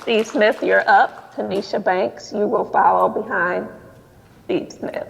Steve Smith, you're up. Tanisha Banks, you will follow behind Steve Smith.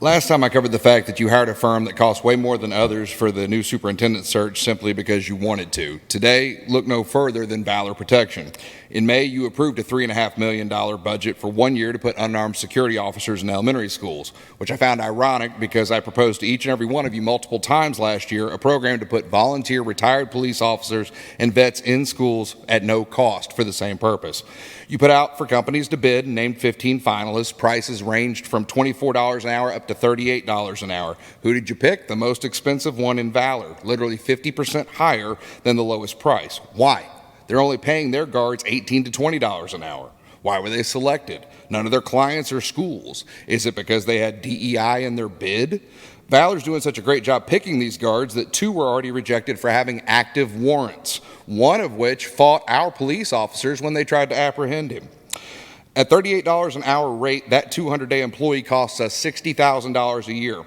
Last time I covered the fact that you hired a firm that cost way more than others for the new superintendent search simply because you wanted to. Today, look no further than Valor Protection. In May, you approved a $3.5 million budget for 1 year to put unarmed security officers in elementary schools, which I found ironic because I proposed to each and every one of you multiple times last year a program to put volunteer retired police officers and vets in schools at no cost for the same purpose. You put out for companies to bid and named 15 finalists. Prices ranged from $24 an hour up to $38 an hour. Who did you pick? The most expensive one in Valor, literally 50% higher than the lowest price. Why? They're only paying their guards $18 to $20 an hour. Why were they selected? None of their clients are schools. Is it because they had DEI in their bid? Valor's doing such a great job picking these guards that 2 were already rejected for having active warrants, one of which fought our police officers when they tried to apprehend him. At $38 an hour rate, that 200-day employee costs us $60,000 a year.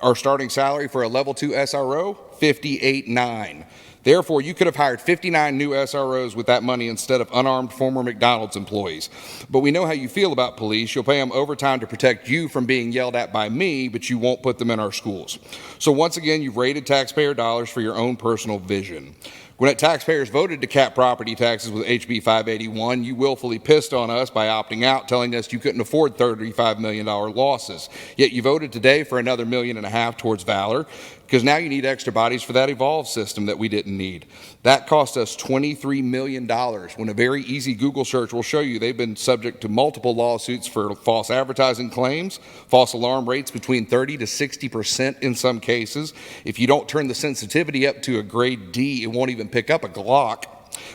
Our starting salary for a level 2 SRO, $58,900. Therefore, you could have hired 59 new SROs with that money instead of unarmed former McDonald's employees. But we know how you feel about police. You'll pay them overtime to protect you from being yelled at by me, but you won't put them in our schools. So once again, you've raided taxpayer dollars for your own personal vision. When taxpayers voted to cap property taxes with HB 581, you willfully pissed on us by opting out, telling us you couldn't afford $35 million losses. Yet you voted today for another $1.5 million towards Valor, because now you need extra bodies for that Evolve system that we didn't need. That cost us $23 million, when a very easy Google search will show you they've been subject to multiple lawsuits for false advertising claims, false alarm rates between 30 to 60% in some cases. If you don't turn the sensitivity up to a grade D, it won't even pick up a Glock,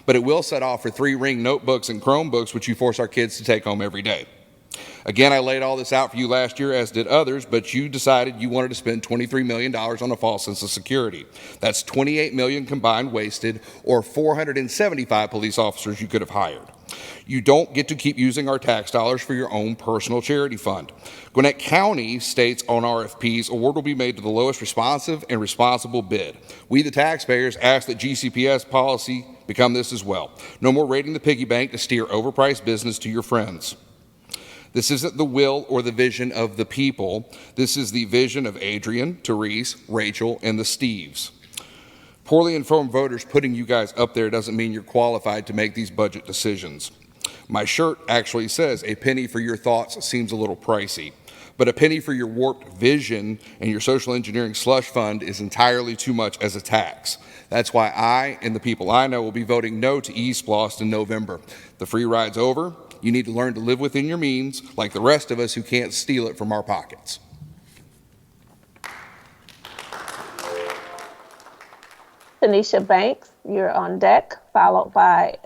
but it will set off for 3-ring notebooks and Chromebooks, which you force our kids to take home every day. Again, I laid all this out for you last year, as did others, but you decided you wanted to spend $23 million on a false sense of security. That's $28 million combined wasted, or 475 police officers you could have hired. You don't get to keep using our tax dollars for your own personal charity fund. Gwinnett County states on RFPs, award will be made to the lowest responsive and responsible bid. We, the taxpayers, ask that GCPS policy become this as well. No more raiding the piggy bank to steer overpriced business to your friends. This isn't the will or the vision of the people. This is the vision of Adrian, Therese, Rachel, and the Steves. Poorly informed voters putting you guys up there doesn't mean you're qualified to make these budget decisions. My shirt actually says, "A penny for your thoughts seems a little pricey," but a penny for your warped vision and your social engineering slush fund is entirely too much as a tax. That's why I and the people I know will be voting no to ESPLOST in November. The free ride's over. You need to learn to live within your means, like the rest of us who can't steal it from our pockets. Tanisha Banks, you're on deck, followed by